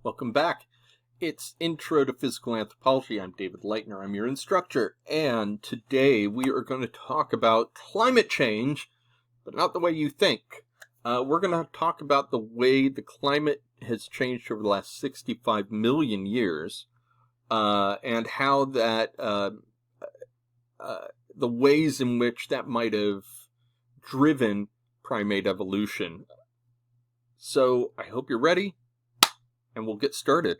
Welcome back. It's Intro to Physical Anthropology. I'm David Leitner. I'm your instructor. And today we are going to talk about climate change, but not the way you think. We're going to talk about the way the climate has changed over the last 65 million years, and how that, the ways in which that might have driven primate evolution. So I hope you're ready, and we'll get started.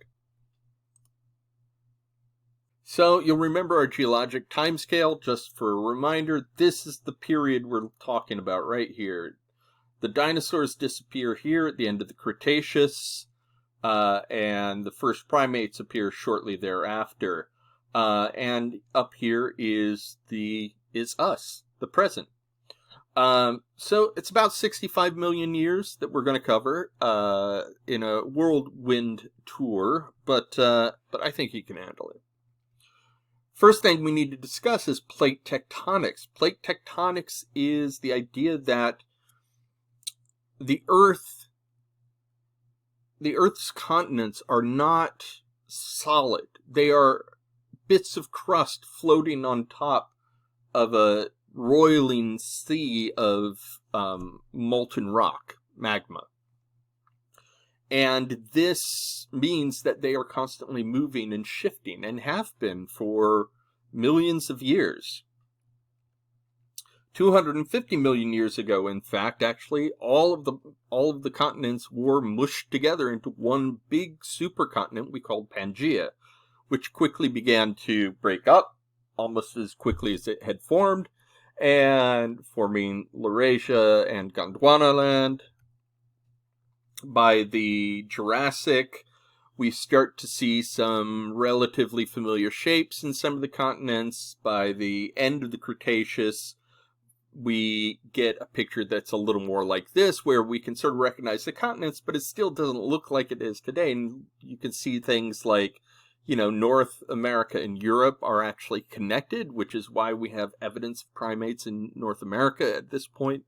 So you'll remember our geologic timescale. Just for a reminder, this is the period we're talking about right here. The dinosaurs disappear here at the end of the Cretaceous, and the first primates appear shortly thereafter. And up here is us, the present. So it's about 65 million years that we're going to cover in a whirlwind tour, but I think you can handle it. First thing we need to discuss is plate tectonics. Plate tectonics is the idea that the Earth's continents are not solid. They are bits of crust floating on top of a roiling sea of molten rock, magma. And this means that they are constantly moving and shifting, and have been for millions of years. 250 million years ago, in fact, actually, all of the continents were mushed together into one big supercontinent we called Pangaea, which quickly began to break up, almost as quickly as it had formed, and forming Laurasia and Gondwanaland. By the Jurassic, we start to see some relatively familiar shapes in some of the continents. By the end of the Cretaceous, we get a picture that's a little more like this, where we can sort of recognize the continents, but it still doesn't look like it is today. And you can see things like, North America and Europe are actually connected, which is why we have evidence of primates in North America at this point.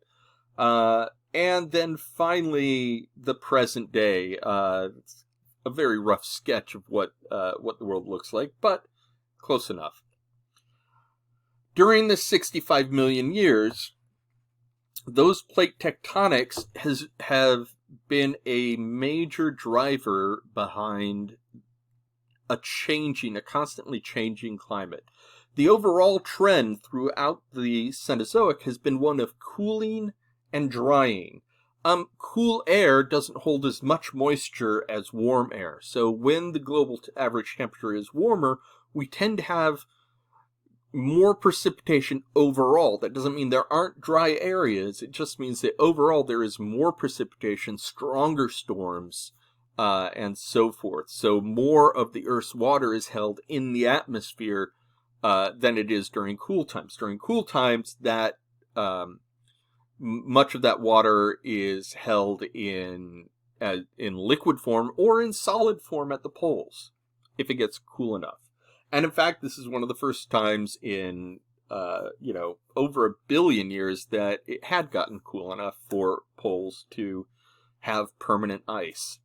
And then finally, the present day. It's a very rough sketch of what the world looks like, but close enough. During the 65 million years, those plate tectonics have been a major driver behind a constantly changing climate. The overall trend throughout the Cenozoic has been one of cooling and drying. Cool air doesn't hold as much moisture as warm air. So when the global average temperature is warmer, we tend to have more precipitation overall. That doesn't mean there aren't dry areas. It just means that overall there is more precipitation, stronger storms, and so forth. So more of the Earth's water is held in the atmosphere than it is during cool times. During cool times, that much of that water is held in liquid form or in solid form at the poles, if it gets cool enough. And in fact, this is one of the first times in, over 1 billion years that it had gotten cool enough for poles to have permanent ice.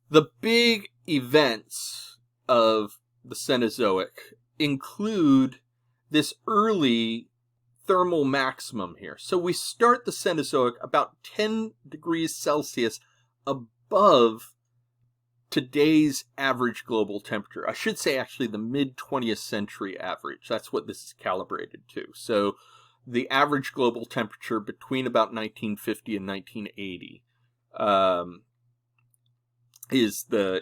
The big events of the Cenozoic include this early thermal maximum here. So we start the Cenozoic about 10 degrees Celsius above today's average global temperature. I should say actually the mid-20th century average. That's what this is calibrated to. So the average global temperature between about 1950 and 1980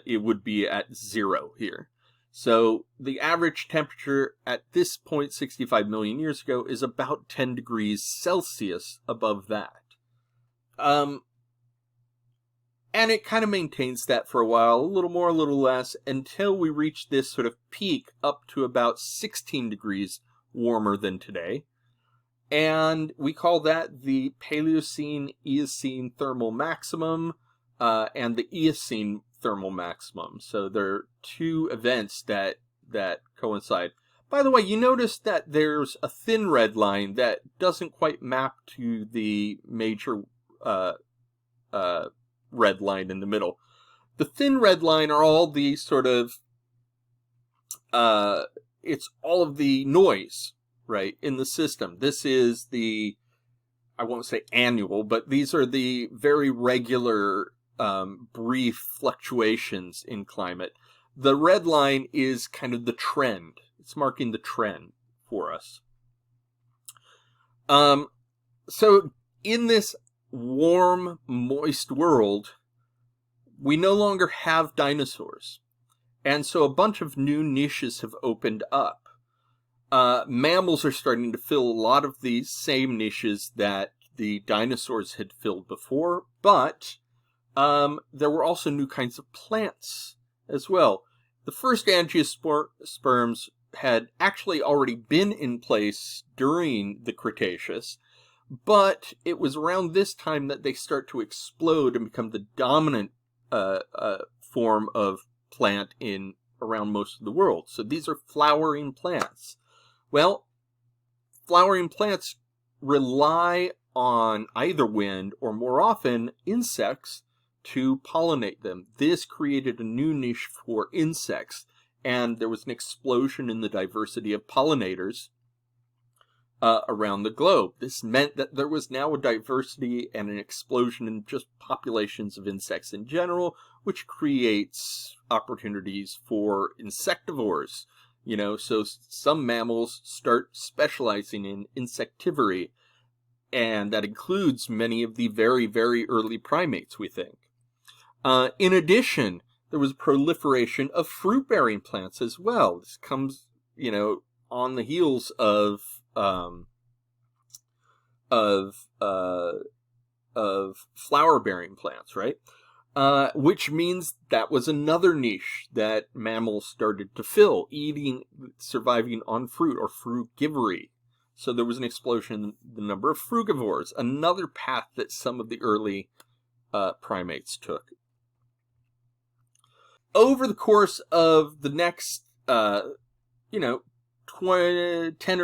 it would be at 0 here. So the average temperature at this point, 65 million years ago, is about 10 degrees Celsius above that. And it kind of maintains that for a while, a little more, a little less, until we reach this sort of peak up to about 16 degrees warmer than today. And we call that the Paleocene-Eocene thermal maximum, and the Eocene thermal maximum. So there are two events that coincide. By the way, you notice that there's a thin red line that doesn't quite map to the major red line in the middle. The thin red line are all the sort of, it's all of the noise, right, in the system. This is the, I won't say annual, but these are the very regular, brief fluctuations in climate. The red line is kind of the trend. It's marking the trend for us. So in this warm, moist world, we no longer have dinosaurs. And so a bunch of new niches have opened up. Mammals are starting to fill a lot of these same niches that the dinosaurs had filled before, but there were also new kinds of plants as well. The first angiosperms had actually already been in place during the Cretaceous, but it was around this time that they start to explode and become the dominant form of plant in around most of the world. So these are flowering plants. Well, flowering plants rely on either wind or, more often, insects to pollinate them. This created a new niche for insects, and there was an explosion in the diversity of pollinators around the globe. This meant that there was now a diversity and an explosion in just populations of insects in general, which creates opportunities for insectivores. You know, so some mammals start specializing in insectivory, and that includes many of the very, very early primates, we think. In addition, there was a proliferation of fruit-bearing plants as well. This comes, you know, on the heels of flower-bearing plants, right? Which means that was another niche that mammals started to fill, surviving on fruit, or frugivory. So there was an explosion in the number of frugivores, another path that some of the early primates took. Over the course of the next, 10 or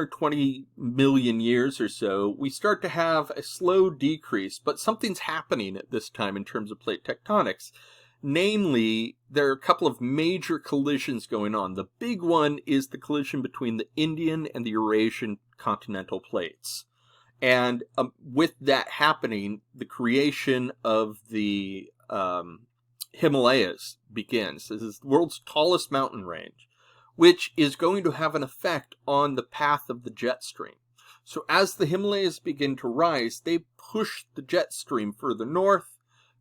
20 million years or so, we start to have a slow decrease, but something's happening at this time in terms of plate tectonics. Namely, there are a couple of major collisions going on. The big one is the collision between the Indian and the Eurasian continental plates. And with that happening, the creation of the Himalayas begins. This is the world's tallest mountain range, which is going to have an effect on the path of the jet stream. So as the Himalayas begin to rise, they push the jet stream further north,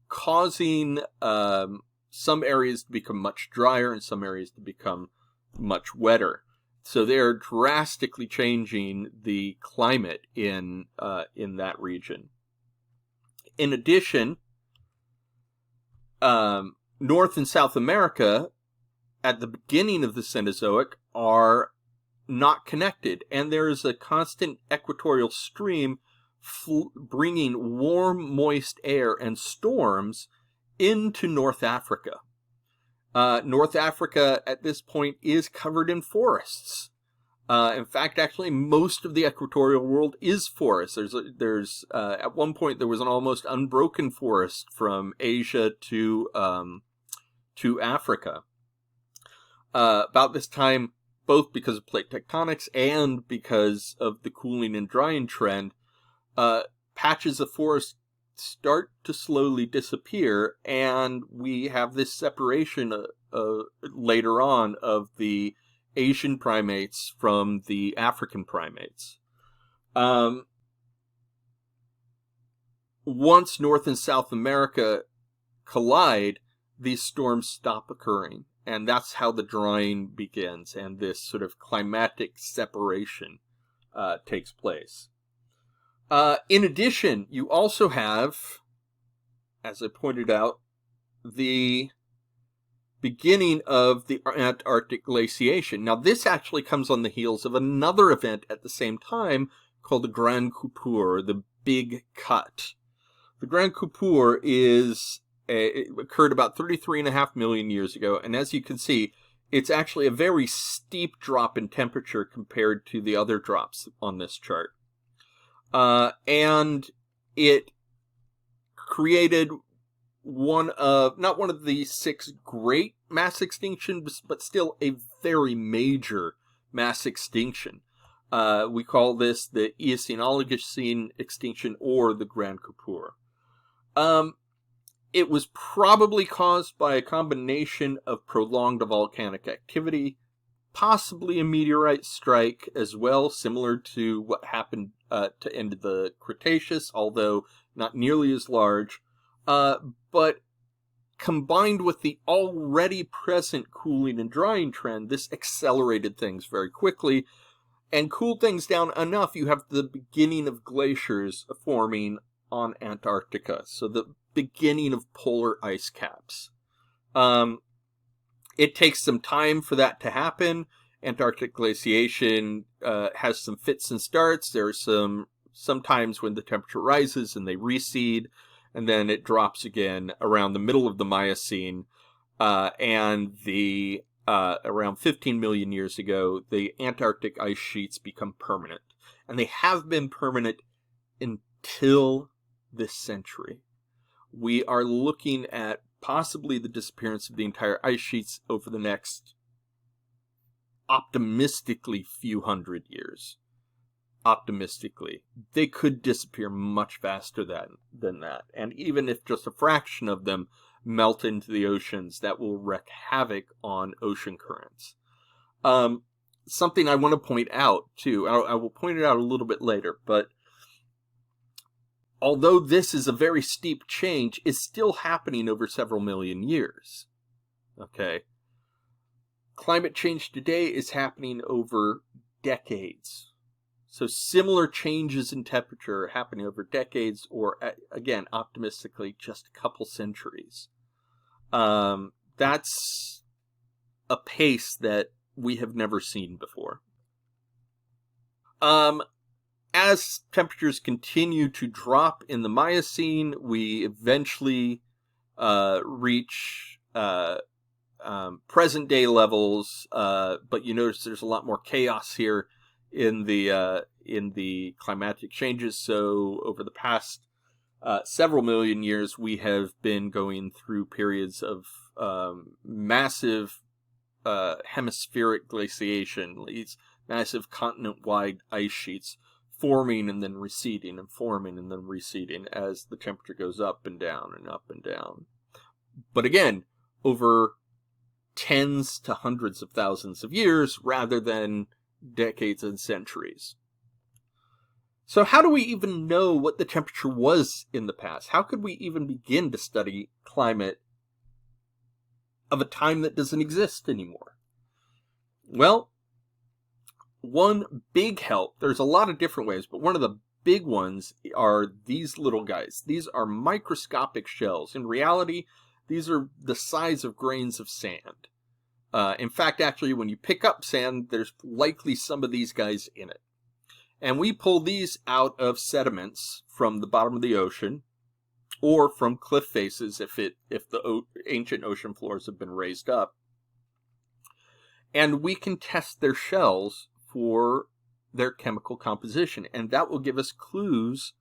causing some areas to become much drier and some areas to become much wetter. So they're drastically changing the climate in that region. In addition, North and South America at the beginning of the Cenozoic are not connected, and there is a constant equatorial stream bringing warm, moist air and storms into North Africa. North Africa at this point is covered in forests. In fact, actually, most of the equatorial world is forest. There's at one point there was an almost unbroken forest from Asia to Africa. About this time, both because of plate tectonics and because of the cooling and drying trend, patches of forest start to slowly disappear, and we have this separation later on of the Asian primates from the African primates. Once North and South America collide, these storms stop occurring, and that's how the drying begins, and this sort of climatic separation takes place. In addition, you also have, as I pointed out, the beginning of the Antarctic glaciation. Now, this actually comes on the heels of another event at the same time called the Grand Coupure, the Big Cut. The Grand Coupure it occurred about 33.5 million years ago, and as you can see, it's actually a very steep drop in temperature compared to the other drops on this chart. And it created not one of the 6 great mass extinctions, but still a very major mass extinction. We call this the Eocene-Oligocene extinction, or the Grand Coupure. It was probably caused by a combination of prolonged volcanic activity, possibly a meteorite strike as well, similar to what happened to end the Cretaceous, although not nearly as large. But combined with the already present cooling and drying trend, this accelerated things very quickly and cooled things down enough. You have the beginning of glaciers forming on Antarctica, so the beginning of polar ice caps. It takes some time for that to happen. Antarctic glaciation has some fits and starts. There are sometimes when the temperature rises and they recede, and then it drops again around the middle of the Miocene, and around 15 million years ago, the Antarctic ice sheets become permanent, and they have been permanent until this century. We are looking at possibly the disappearance of the entire ice sheets over the next, optimistically, few hundred years. Optimistically. They could disappear much faster than that. And even if just a fraction of them melt into the oceans, that will wreak havoc on ocean currents. Something I want to point out, too, I will point it out a little bit later, but although this is a very steep change, it's still happening over several million years. Okay? Climate change today is happening over decades. So similar changes in temperature are happening over decades, or, again, optimistically, just a couple centuries. That's a pace that we have never seen before. As temperatures continue to drop in the Miocene, we eventually reach present-day levels, but you notice there's a lot more chaos here in the climatic changes. So over the past several million years, we have been going through periods of massive hemispheric glaciation, these massive continent-wide ice sheets forming and then receding and forming and then receding as the temperature goes up and down and up and down. But again, over tens to hundreds of thousands of years rather than decades and centuries. So how do we even know what the temperature was in the past? How could we even begin to study climate of a time that doesn't exist anymore? Well, one big help, there's a lot of different ways, but one of the big ones are these little guys. These are microscopic shells. In reality, these are the size of grains of sand. In fact, actually, when you pick up sand, there's likely some of these guys in it. And we pull these out of sediments from the bottom of the ocean, or from cliff faces if the ancient ocean floors have been raised up. And we can test their shells for their chemical composition, and that will give us clues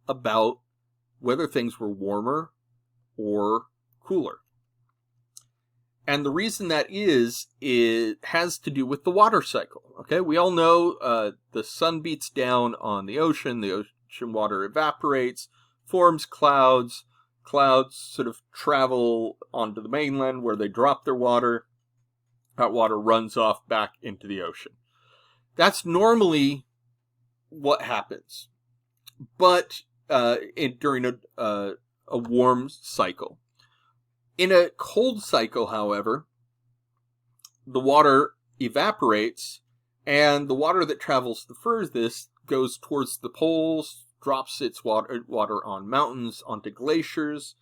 about whether things were warmer or cooler. And the reason that is, it has to do with the water cycle. Okay, we all know the sun beats down on the ocean water evaporates, forms clouds. Clouds sort of travel onto the mainland where they drop their water. That water runs off back into the ocean. That's normally what happens. But during a warm cycle. In a cold cycle, however, the water evaporates, and the water that travels the furthest goes towards the poles, drops its water on mountains, onto glaciers,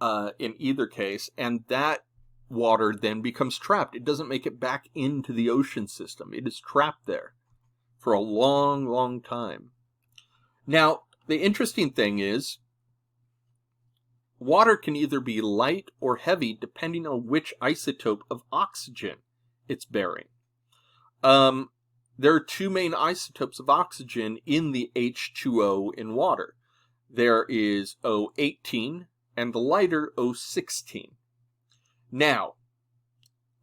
in either case, and that water then becomes trapped. It doesn't make it back into the ocean system. It is trapped there for a long, long time. Now, the interesting thing is, water can either be light or heavy depending on which isotope of oxygen it's bearing. There are two main isotopes of oxygen in the H2O in water. There is O18 and the lighter O16. Now,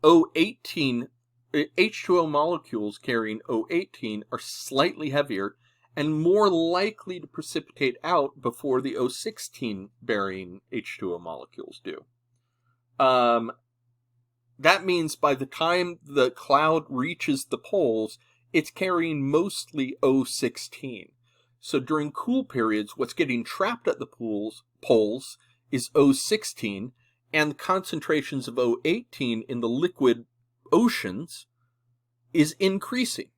O18, H2O molecules carrying O18 are slightly heavier and more likely to precipitate out before the O16 bearing H2O molecules do. That means by the time the cloud reaches the poles, it's carrying mostly O16. So during cool periods, what's getting trapped at the poles is O16, and the concentrations of O18 in the liquid oceans is increasing.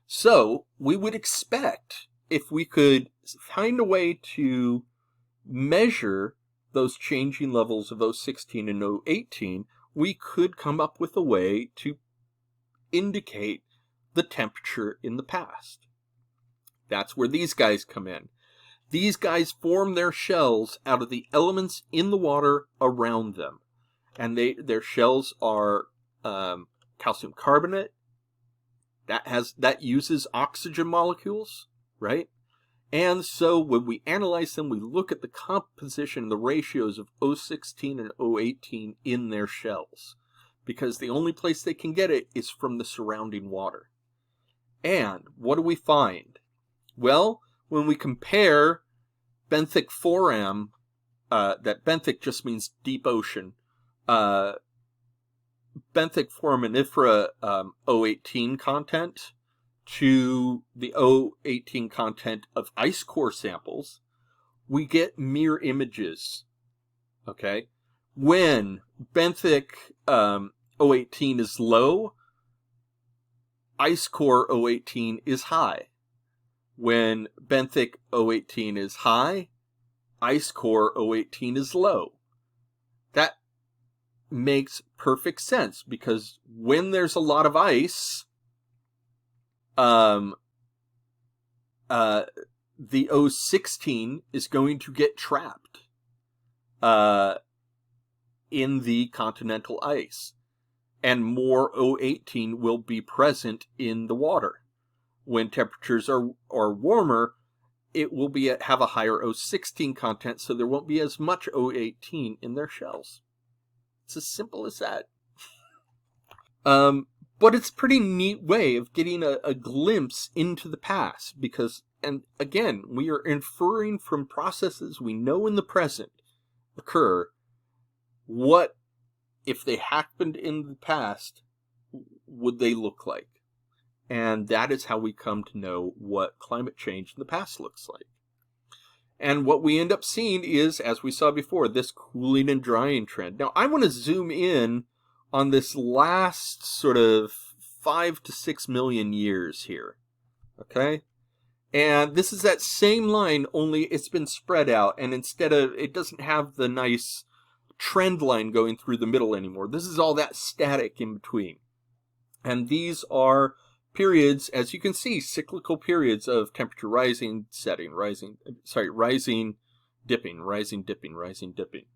So we would expect, if we could find a way to measure those changing levels of O16 and O18, we could come up with a way to indicate the temperature in the past. That's where these guys come in. These guys form their shells out of the elements in the water around them. And their shells are calcium carbonate. That uses oxygen molecules, right? And so when we analyze them, we look at the composition, the ratios of O16 and O18 in their shells, because the only place they can get it is from the surrounding water. And what do we find? Well, when we compare benthic foram, that benthic just means deep ocean, benthic foraminifera O18 content to the O18 content of ice core samples, we get mirror images. Okay? When benthic O18 is low, ice core O18 is high. When benthic O18 is high, ice core O18 is low. That makes perfect sense, because when there's a lot of ice, the O16 is going to get trapped in the continental ice, and more O18 will be present in the water. When temperatures are warmer, it will have a higher O16 content, so there won't be as much O18 in their shells. It's as simple as that. But it's a pretty neat way of getting a glimpse into the past, because, and again, we are inferring from processes we know in the present occur, what, if they happened in the past, would they look like? And that is how we come to know what climate change in the past looks like. And what we end up seeing is, as we saw before, this cooling and drying trend. Now, I want to zoom in on this last sort of 5 to 6 million years here. Okay? And this is that same line, only it's been spread out, and instead of, it doesn't have the nice trend line going through the middle anymore. This is all that static in between. And these are periods, as you can see, cyclical periods of temperature rising, setting, rising, dipping, rising, dipping, rising, dipping.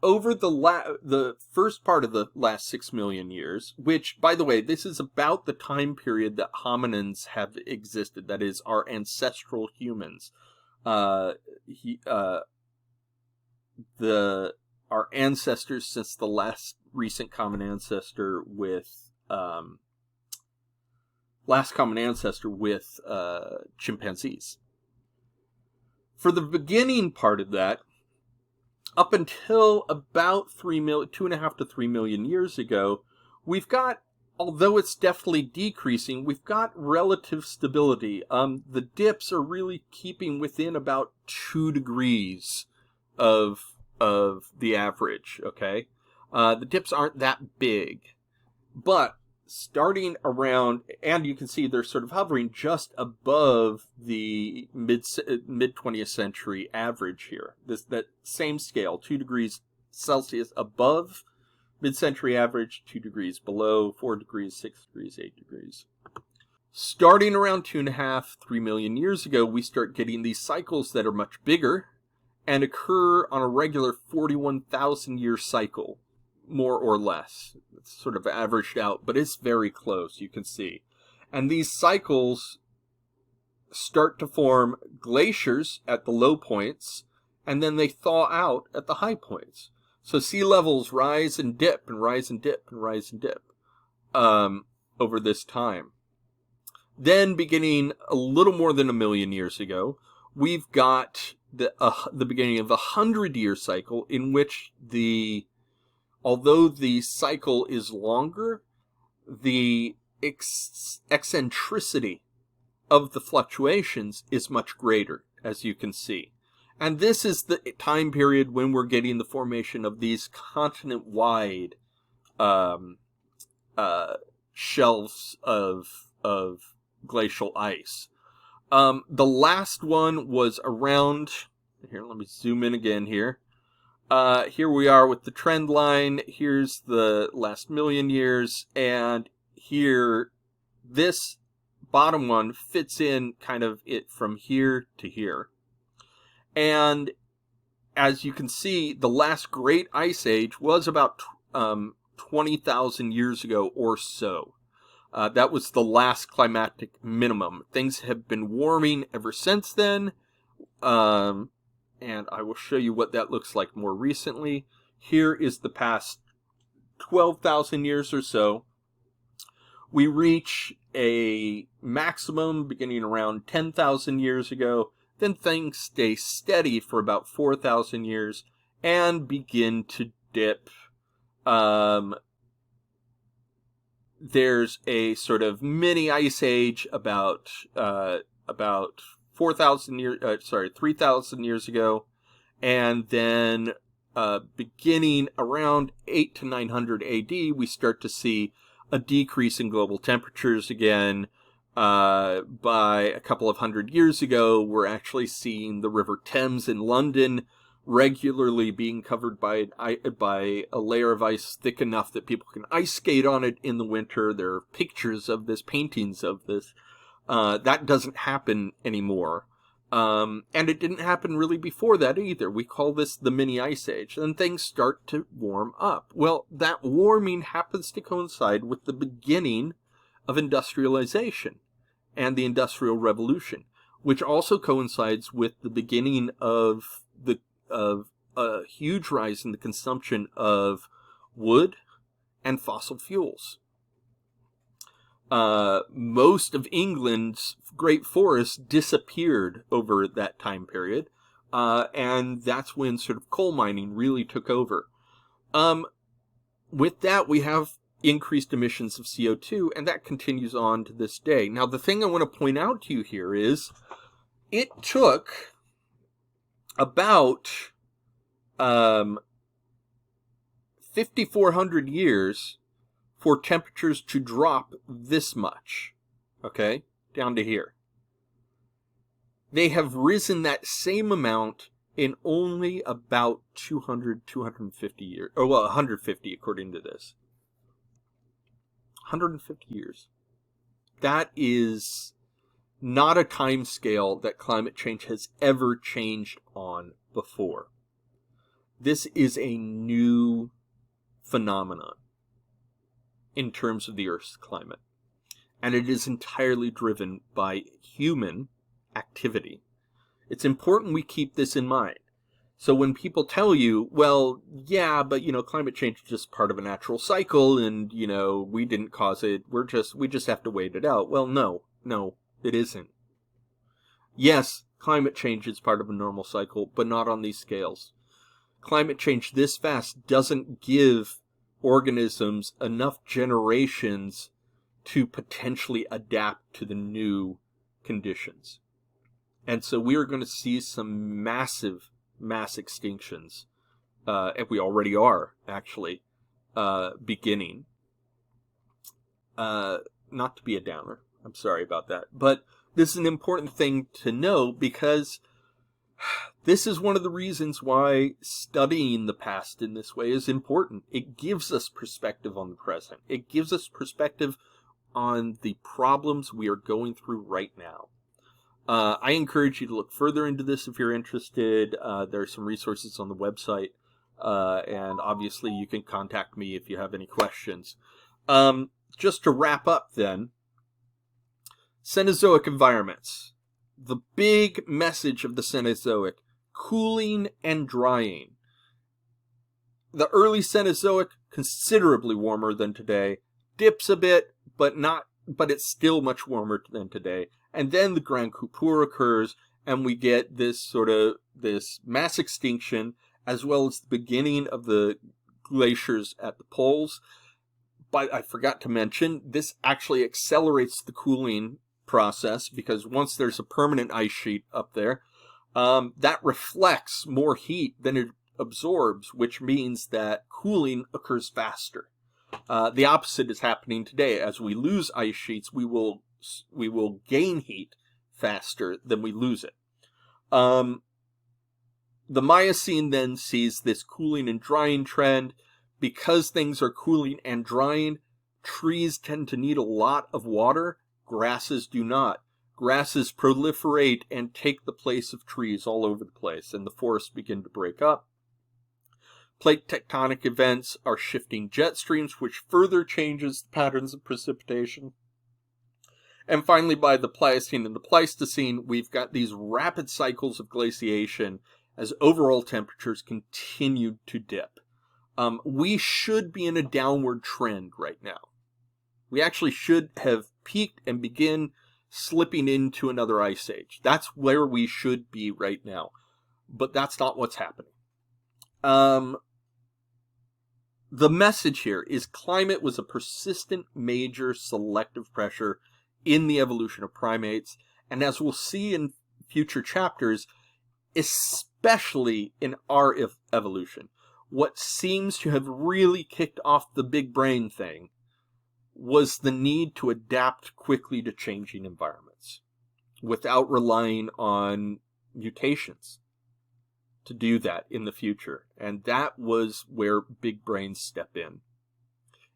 Over the first part of the last 6 million years, which, by the way, this is about the time period that hominins have existed, that is, our ancestral humans. Our ancestors since the last recent common ancestor with chimpanzees. For the beginning part of that, up until about 2.5 to 3 million years ago, we've got, although it's definitely decreasing, we've got relative stability. The dips are really keeping within about 2 degrees of the average, okay? The dips aren't that big, but starting around, and you can see they're sort of hovering just above the mid 20th century average here. That same scale, 2 degrees Celsius above mid-century average, 2 degrees below, 4 degrees, 6 degrees, 8 degrees. Starting around 2.5, 3 million years ago, we start getting these cycles that are much bigger and occur on a regular 41,000 year cycle, more or less. It's sort of averaged out, but it's very close, you can see. And these cycles start to form glaciers at the low points and then they thaw out at the high points. So sea levels rise and dip and rise and dip and rise and dip over this time. Then, beginning a little more than 1 million years ago, we've got the beginning of the 100-year cycle, in which although the cycle is longer, the eccentricity of the fluctuations is much greater, as you can see. And this is the time period when we're getting the formation of these continent-wide shelves of glacial ice. The last one was around, here, let me zoom in again here. Here we are with the trend line. Here's the last 1 million years. And here, this bottom one fits in kind of it from here to here. And as you can see, the last great ice age was about 20,000 years ago or so. That was the last climatic minimum. Things have been warming ever since then. And I will show you what that looks like more recently. Here is the past 12,000 years or so. We reach a maximum beginning around 10,000 years ago. Then things stay steady for about 4,000 years and begin to dip. There's a sort of mini ice age about 3,000 years ago, and then beginning around 8 to 900 AD, we start to see a decrease in global temperatures again. By a couple of hundred years ago, we're actually seeing the River Thames in London regularly being covered by a layer of ice thick enough that people can ice skate on it in the winter. There are pictures of this, paintings of this. That doesn't happen anymore. And it didn't happen really before that either. We call this the mini ice age. And things start to warm up. Well, that warming happens to coincide with the beginning of industrialization and the Industrial Revolution, which also coincides with the beginning of a huge rise in the consumption of wood and fossil fuels. Most of England's great forests disappeared over that time period, and that's when sort of coal mining really took over. With that, we have increased emissions of CO2, and that continues on to this day. Now, the thing I want to point out to you here is it took about 5,400 years for temperatures to drop this much, okay, down to here. They have risen that same amount in only about 250 years, or well, 150 according to this. 150 years. That is not a time scale that climate change has ever changed on before. This is a new phenomenon in terms of the Earth's climate. And it is entirely driven by human activity. It's important we keep this in mind. So when people tell you, well, yeah, but, climate change is just part of a natural cycle and, we didn't cause it, we just have to wait it out. Well, no, it isn't. Yes, climate change is part of a normal cycle, but not on these scales. Climate change this fast doesn't give organisms enough generations to potentially adapt to the new conditions. And so we are going to see some mass extinctions, and we already are, actually, beginning. Not to be a downer, I'm sorry about that, but this is an important thing to know because this is one of the reasons why studying the past in this way is important. It gives us perspective on the present. It gives us perspective on the problems we are going through right now. I encourage you to look further into this if you're interested. There are some resources on the website, and obviously you can contact me if you have any questions. Just to wrap up then, Cenozoic environments. The big message of the Cenozoic: cooling and drying. The early Cenozoic, considerably warmer than today, dips a bit, but it's still much warmer than today. And then the Grand Coupure occurs, and we get this mass extinction, as well as the beginning of the glaciers at the poles. But I forgot to mention, this actually accelerates the cooling process, because once there's a permanent ice sheet up there, that reflects more heat than it absorbs, which means that cooling occurs faster. The opposite is happening today. As we lose ice sheets, we will gain heat faster than we lose it. The Miocene then sees this cooling and drying trend. Because things are cooling and drying, trees tend to need a lot of water. Grasses do not. Grasses proliferate and take the place of trees all over the place, and the forests begin to break up. Plate tectonic events are shifting jet streams, which further changes the patterns of precipitation. And finally, by the Pliocene and the Pleistocene, we've got these rapid cycles of glaciation as overall temperatures continue to dip. We should be in a downward trend right now. We actually should have peaked and begin slipping into another ice age. That's where we should be right now. But that's not what's happening. The message here is climate was a persistent major selective pressure in the evolution of primates, and as we'll see in future chapters, especially in our evolution, what seems to have really kicked off the big brain thing was the need to adapt quickly to changing environments without relying on mutations to do that in the future. And that was where big brains step in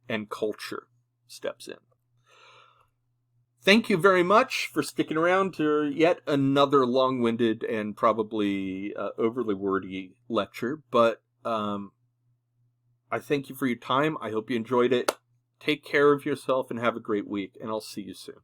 and culture steps in. Thank you very much for sticking around to yet another long-winded and probably overly wordy lecture, but I thank you for your time. I hope you enjoyed it. Take care of yourself and have a great week, and I'll see you soon.